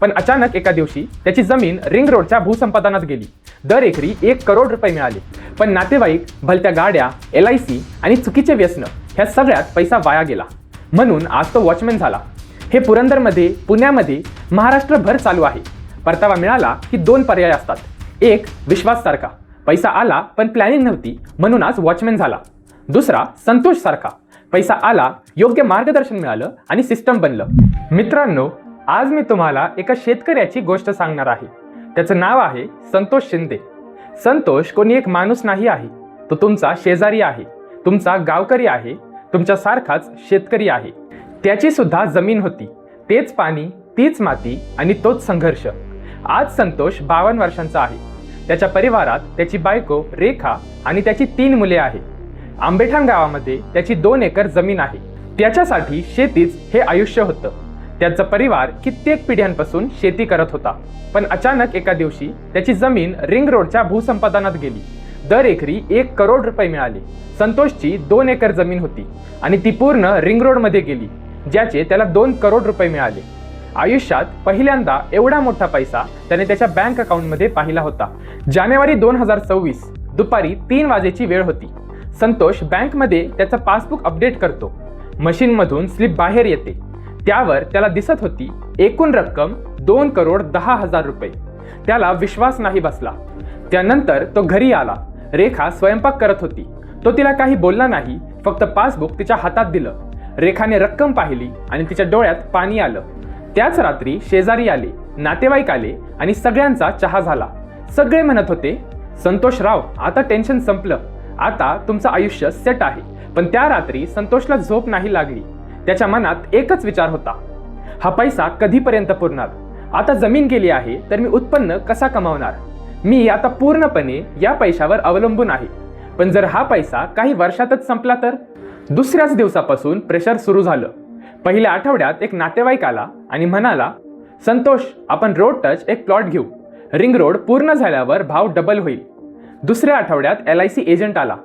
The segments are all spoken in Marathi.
पण अचानक एका दिवशी त्याची जमीन रिंग रोडच्या भूसंपादनात गेली. दर एकरी 1 करोड रुपये मिळाले. पण नातेवाईक, भलत्या गाड्या, LIC आणि चुकीचे व्यसन ह्या सगळ्यात पैसा वाया गेला. म्हणून आज तो वॉचमॅन झाला. हे पुरंदरमध्ये, पुण्यामध्ये, महाराष्ट्रभर चालू आहे. परतावा मिळाला की 2 पर्याय असतात. एक, विश्वास सारखा, पैसा आला पण प्लॅनिंग नव्हती म्हणून आज वॉचमॅन झाला. दुसरा, संतोष सारखा, पैसा आला, योग्य मार्गदर्शन मिळालं आणि सिस्टम बनलं. मित्रांनो, आज मी तुम्हाला एका शेतकऱ्याची गोष्ट सांगणार आहे. त्याचं नाव आहे संतोष शिंदे. संतोष कोणी एक माणूस नाही आहे. तो तुमचा शेजारी आहे, तुमचा गावकरी आहे, तुमच्या सारखाच शेतकरी आहे. त्याची सुद्धा जमीन होती, तेच पाणी, तीच माती आणि तोच संघर्ष. आज संतोष 52 वर्षांचा आहे. त्याच्या परिवारात त्याची बायको रेखा आणि त्याची 3 मुले आहे. आंबेठाण गावामध्ये त्याची 2 एकर जमीन आहे. त्याच्यासाठी शेतीच हे आयुष्य होतं. त्याचा परिवार कित्येक पिढ्यांपासून शेती करत होता. पण अचानक एका दिवशी त्याची जमीन रिंग रोडच्या भूसंपादनात गेली. दर एकरी 1 करोड रुपये मिळाले. संतोषची 2 एकर जमीन होती आणि ती पूर्ण रिंग रोडमध्ये गेली, ज्याचे त्याला 2 करोड रुपये मिळाले. आयुष्यात पहिल्यांदा एवढा मोठा पैसा त्याने त्याच्या बँक अकाउंटमध्ये पाहिला होता. जानेवारी 2024 दुपारी 3 वाजेची वेळ होती. संतोष बँकमध्ये त्याचं पासबुक अपडेट करतो. मशीनमधून स्लिप बाहेर येते. त्यावर त्याला दिसत होती एकूण रक्कम 2,10,00,000 रुपये. त्याला विश्वास नाही बसला. त्यानंतर तो घरी आला. रेखा स्वयंपाक करत होती. तो तिला काही बोलला नाही, फक्त पासबुक तिच्या हातात दिलं. रेखाने रक्कम पाहिली आणि तिच्या डोळ्यात पाणी आलं. त्याच रात्री शेजारी आले, नातेवाईक आले आणि सगळ्यांचा चहा झाला. सगळे म्हणत होते, संतोषराव, आता टेन्शन संपलं, आता तुमचं आयुष्य सेट आहे. पण त्या रात्री संतोषला झोप नाही लागली. त्याच्या मनात एकच विचार होता, हा पैसा कधीपर्यंत पुरणार? आता जमीन गेली आहे तर मी उत्पन्न कसा कमावणार? मी आता पूर्णपणे या पैशावर अवलंबून आहे. पण जर हा पैसा काही वर्षातच संपला तर? दुसऱ्याच दिवसापासून प्रेशर सुरू झालं. पहिल्या आठवड्यात एक नातेवाईक आला आणि म्हणाला, संतोष, आपण रोड टच एक प्लॉट घेऊ. रिंग रोड पूर्ण झाल्यावर भाव डबल होईल. दुसऱ्या आठवड्यात LIC एजंट आला.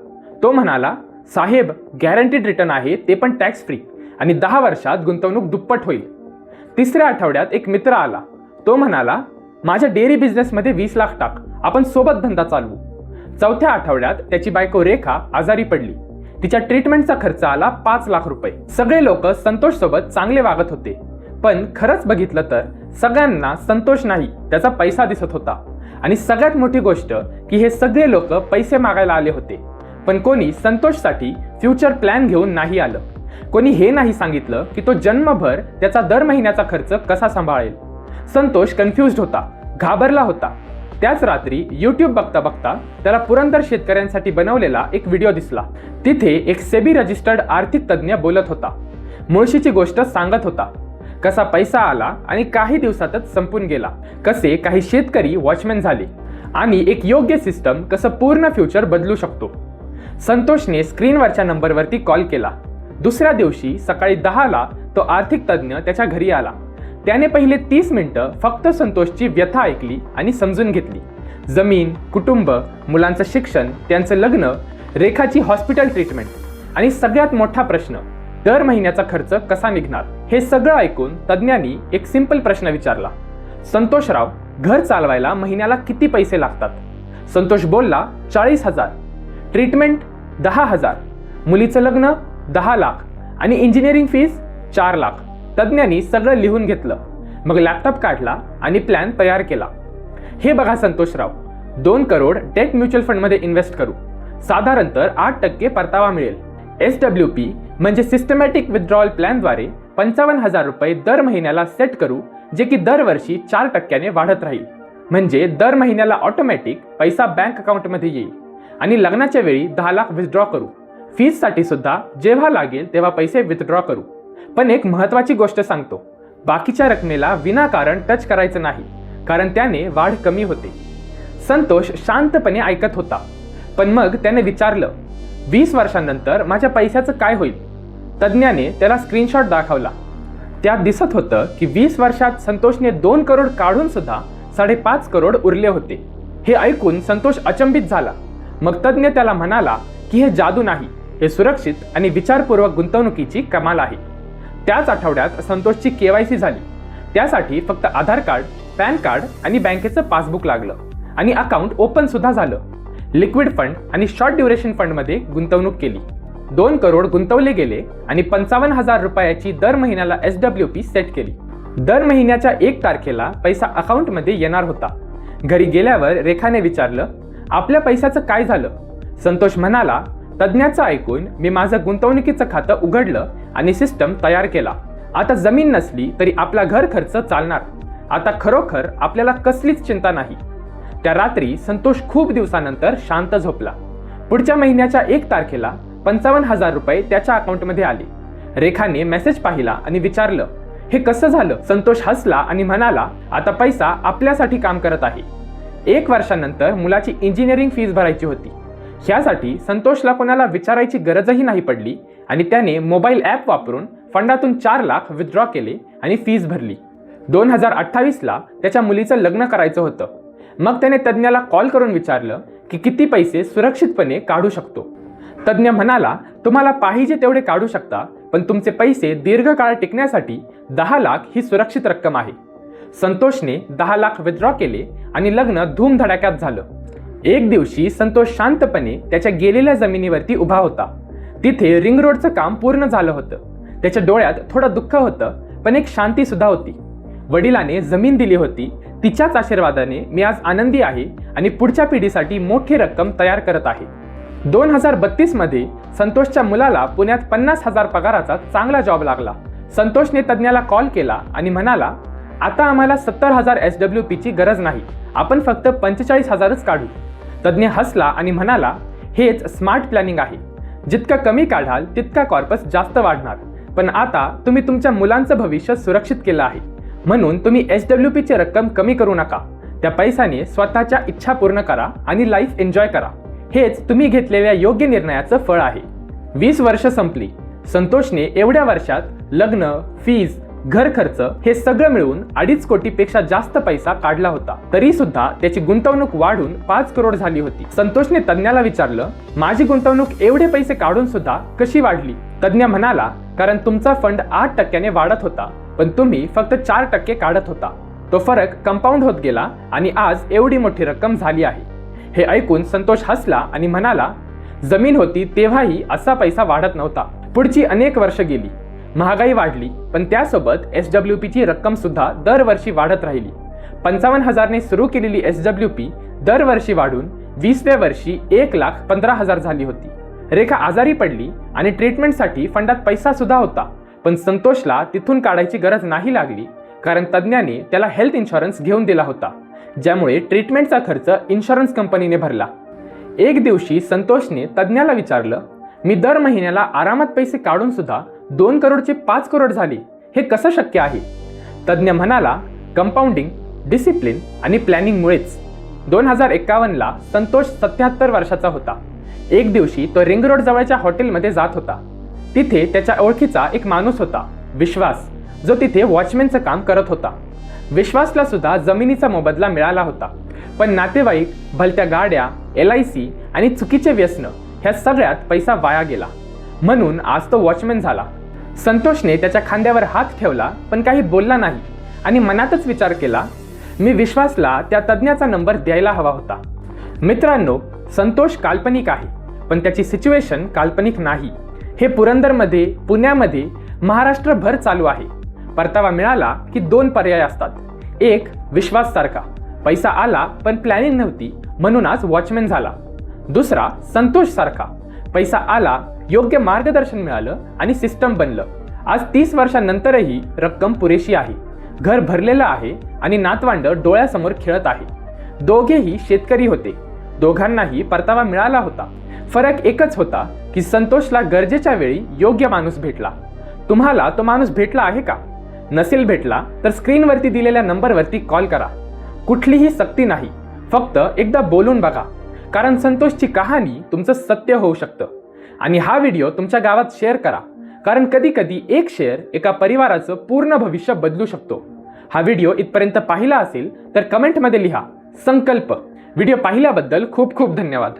तो म्हणाला, साहेब, गॅरंटीड रिटर्न आहे, ते पण टॅक्स फ्री, आणि 10 वर्षात गुंतवणूक दुप्पट होईल. तिसऱ्या आठवड्यात एक मित्र आला. तो म्हणाला, माझ्या डेअरी बिझनेसमध्ये 20 लाख टाक, आपण सोबत धंदा चालवू. चौथ्या आठवड्यात त्याची बायको रेखा आजारी पडली. तिच्या ट्रीटमेंटचा खर्च आला 5 लाख रुपये. सगळे लोक संतोष सोबत चांगले वागत होते. पण खरंच बघितलं तर सगळ्यांना संतोष नाही, त्याचा पैसा दिसत होता. आणि सगळ्यात मोठी गोष्ट की हे सगळे लोक पैसे मागायला आले होते. पण कोणी संतोषसाठी फ्युचर प्लॅन घेऊन नाही आलं. कोणी हे नाही सांगितलं की तो जन्मभर त्याचा दर महिन्याचा खर्च कसा सांभाळेल. संतोष कन्फ्युज्ड होता, घाबरला होता. त्याच रात्री YouTube बघता बघता त्याला पुरंदर शेतकऱ्यांसाठी बनवलेला एक व्हिडिओ दिसला. तिथे एक सेबी रजिस्टर्ड आर्थिक तज्ज्ञ बोलत होता. मुळशीची गोष्ट सांगत होता. कसा पैसा आला आणि काही दिवसातच संपून गेला. कसे काही शेतकरी वॉचमॅन झाले आणि एक योग्य सिस्टम कसं पूर्ण फ्युचर बदलू शकतो. संतोषने स्क्रीनवरच्या नंबरवरती कॉल केला. दुसऱ्या दिवशी सकाळी 10ला तो आर्थिक तज्ज्ञ त्याच्या घरी आला. त्याने पहिले 30 मिनिटं फक्त संतोषची व्यथा ऐकली आणि समजून घेतली. जमीन, कुटुंब, मुलांचं शिक्षण, त्यांचं लग्न, रेखाची हॉस्पिटल ट्रीटमेंट आणि सगळ्यात मोठा प्रश्न, दर महिन्याचा खर्च कसा निघणार. हे सगळं ऐकून तज्ज्ञांनी एक सिंपल प्रश्न विचारला, संतोषराव, घर चालवायला महिन्याला किती पैसे लागतात? संतोष बोलला, 40,000. ट्रीटमेंट 10,000. मुलीचं लग्न 10 लाख आणि इंजिनिअरिंग फीस 4 लाख. तज्ज्ञांनी सगळं लिहून घेतलं. मग लॅपटॉप काढला आणि प्लॅन तयार केला. हे बघा संतोषराव, 2 करोड डेट म्युच्युअल फंडमध्ये इन्व्हेस्ट करू. साधारणतः 8% परतावा मिळेल. SWP म्हणजे सिस्टमॅटिक विथड्रॉल प्लॅनद्वारे 55,000 रुपये दर महिन्याला सेट करू, जे की दरवर्षी 4% वाढत राहील. म्हणजे दर महिन्याला ऑटोमॅटिक पैसा बँक अकाउंटमध्ये येईल. आणि लग्नाच्या वेळी 10 लाख विथड्रॉ करू. फीजसाठी सुद्धा जेव्हा लागेल तेव्हा पैसे विथड्रॉ करू. पण एक महत्त्वाची गोष्ट सांगतो, बाकीच्या रकमेला विनाकारण टच करायचं नाही, कारण त्याने वाढ कमी होते. संतोष शांतपणे ऐकत होता. पण मग त्याने विचारलं, 20 वर्षांनंतर माझ्या पैशाचं काय होईल? तज्ज्ञाने त्याला स्क्रीनशॉट दाखवला. त्यात दिसत होतं की 20 वर्षात संतोषने 2 करोड काढून सुद्धा 5.5 करोड उरले होते. हे ऐकून संतोष अचंबित झाला. मग तज्ज्ञ त्याला म्हणाला की हे जादू नाही, हे सुरक्षित आणि विचारपूर्वक गुंतवणुकीची कमाल आहे. त्याच आठवड्यात संतोषची KYC झाली. त्यासाठी फक्त आधार कार्ड, पॅन कार्ड आणि बँकेचं पासबुक लागलं आणि अकाउंट ओपन सुद्धा झालं. लिक्विड फंड आणि शॉर्ट ड्युरेशन फंडमध्ये गुंतवणूक केली. 2 करोड गुंतवले गेले आणि 55,000 रुपयाची दर महिन्याला SWP सेट केली. दर महिन्याच्या 1 तारखेला पैसा अकाउंटमध्ये येणार होता. घरी गेल्यावर रेखाने विचारलं, आपल्या पैशाचं काय झालं? संतोष म्हणाला, तज्ज्ञाचं ऐकून मी माझं गुंतवणुकीचं खातं उघडलं आणि सिस्टम तयार केला. आता जमीन नसली तरी आपला घर खर्च चालणार. आता खरोखर आपल्याला कसलीच चिंता नाही. त्या रात्री संतोष खूप दिवसानंतर शांत झोपला. पुढच्या महिन्याच्या 1 तारखेला 55,000 रुपये त्याच्या अकाउंटमध्ये आले. रेखाने मेसेज पाहिला आणि विचारलं, हे कसं झालं? संतोष हसला आणि म्हणाला, आता पैसा आपल्यासाठी काम करत आहे. 1 वर्षानंतर मुलाची इंजिनिअरिंग फीस भरायची होती. ह्यासाठी संतोषला कोणाला विचारायची गरजही नाही पडली आणि त्याने मोबाईल ॲप वापरून फंडातून 4 लाख विथड्रॉ केले आणि फीस भरली. 2028ला त्याच्या मुलीचं लग्न करायचं होतं. मग त्याने तज्ज्ञाला कॉल करून विचारलं की किती पैसे सुरक्षितपणे काढू शकतो. तज्ज्ञ म्हणाला, तुम्हाला पाहिजे तेवढे काढू शकता, पण तुमचे पैसे दीर्घकाळ टिकण्यासाठी 10 लाख ही सुरक्षित रक्कम आहे. संतोषने 10 लाख विथड्रॉ केले आणि लग्न धूमधडाक्यात झालं. एक दिवशी संतोष शांतपणे त्याच्या गेलेल्या जमिनीवरती उभा होता. तिथे रिंग रोडचं काम पूर्ण झालं होतं. त्याच्या डोळ्यात थोडं दुःख होतं, पण एक शांती सुद्धा होती. वडिलाने जमीन दिली होती, तिच्याच आशीर्वादाने मी आज आनंदी आहे आणि पुढच्या पिढीसाठी मोठी रक्कम तयार करत आहे. 2032 मध्ये संतोषच्या मुलाला पुण्यात 50,000 पगाराचा चांगला जॉब लागला. संतोषने तज्ज्ञाला कॉल केला आणि म्हणाला, आता आम्हाला 70,000 SWPची गरज नाही, आपण फक्त 45,000च काढू. तज्ज्ञ हसला आणि म्हणाला, हेच स्मार्ट प्लॅनिंग आहे. जितकं कमी काढाल तितका कॉर्पस जास्त वाढणार. पण आता तुम्ही तुमच्या मुलांचं भविष्य सुरक्षित केलं आहे, म्हणून तुम्ही SWPची रक्कम कमी करू नका. त्या पैशाने स्वतःच्या इच्छा पूर्ण करा आणि लाईफ एन्जॉय करा. हेच तुम्ही घेतलेल्या योग्य निर्णयाचं फळ आहे. 20 वर्ष संपली. संतोषने एवढ्या वर्षात लग्न, फीज, घर खर्च हे सगळं मिळून 2.5 कोटीपेक्षा जास्त पैसा काढला होता. तरी सुद्धा त्याची गुंतवणूक वाढून 5 करोड झाली होती. संतोषने तज्ज्ञाला विचारलं, माझी गुंतवणूक एवढे पैसे काढून सुद्धा कशी वाढली? तज्ज्ञ म्हणाला, कारण तुमचा फंड 8% वाढत होता, पण तुम्ही फक्त 4% काढत होता. तो फरक कंपाऊंड होत गेला आणि आज एवढी मोठी रक्कम झाली आहे. हे ऐकून संतोष हसला आणि म्हणाला, जमीन होती तेव्हाही असा पैसा वाढत नव्हता. पुढची अनेक वर्ष गेली. महागाई वाढली, पण त्यासोबत SWPची रक्कम सुद्धा दरवर्षी वाढत राहिली. 55,000ने सुरू केलेली SWP दरवर्षी वाढून 20व्या वर्षी 1,15,000 झाली होती. रेखा आजारी पडली आणि ट्रीटमेंटसाठी फंडात पैसा सुद्धा होता, पण संतोषला तिथून काढायची गरज नाही लागली, कारण तज्ज्ञाने त्याला हेल्थ इन्शुरन्स घेऊन दिला होता, ज्यामुळे ट्रीटमेंटचा खर्च इन्शुरन्स कंपनीने भरला. एक दिवशी संतोषने तज्ज्ञाला विचारलं, मी दर महिन्याला आरामात पैसे काढून सुद्धा 2 करोडचे 5 करोड झाले, हे कसं शक्य आहे? तज्ज्ञ म्हणाला, कंपाऊंडिंग, डिसिप्लिन आणि प्लॅनिंगमुळेच. 2051ला संतोष 77 वर्षाचा होता. एक दिवशी तो रिंग रोड जवळच्या हॉटेलमध्ये जात होता. तिथे त्याच्या ओळखीचा एक माणूस होता, विश्वास, जो तिथे वॉचमॅनचं काम करत होता. विश्वासला सुद्धा जमिनीचा मोबदला मिळाला होता, पण नातेवाईक, भलत्या गाड्या, LIC आणि चुकीचे व्यसनं ह्या सगळ्यात पैसा वाया गेला. म्हणून आज तो वॉचमॅन झाला. संतोषने त्याच्या खांद्यावर हात ठेवला, पण काही बोलला नाही आणि मनातच विचार केला, मी विश्वासला त्या तज्ज्ञाचा नंबर द्यायला हवा होता. मित्रांनो, संतोष काल्पनिक आहे, पण त्याची सिच्युएशन काल्पनिक नाही. हे पुरंदरमध्ये, पुण्यामध्ये, महाराष्ट्रभर चालू आहे. परतावा मिळाला की 2 पर्याय असतात. एक, विश्वास सारखा, पैसा आला पण प्लॅनिंग नव्हती म्हणून आज वॉचमॅन झाला. दुसरा, संतोष सारखा, पैसा आला, योग्य मार्गदर्शन मिळालं आणि सिस्टम बनलं. आज 30 वर्षांनंतरही रक्कम पुरेशी आहे, घर भरलेलं आहे आणि नातवांड डोळ्यासमोर खेळत आहे. दोघेही शेतकरी होते, दोघांनाही परतावा मिळाला होता. फरक एकच होता की संतोषला गरजेच्या वेळी योग्य माणूस भेटला. तुम्हाला तो माणूस भेटला आहे का? नसेल भेटला तर स्क्रीनवरती दिलेल्या नंबरवरती कॉल करा. कुठलीही सक्ती नाही, फक्त एकदा बोलून बघा, कारण संतोषची कहाणी तुमचं सत्य होऊ शकतं. आणि हा व्हिडिओ तुमच्या गावात शेअर करा, कारण कधी कधी एक शेअर एका परिवाराचं पूर्ण भविष्य बदलू शकतो. हा व्हिडिओ इथपर्यंत पाहिला असेल तर कमेंटमध्ये लिहा संकल्प. व्हिडिओ पाहिल्याबद्दल खूप खूप धन्यवाद.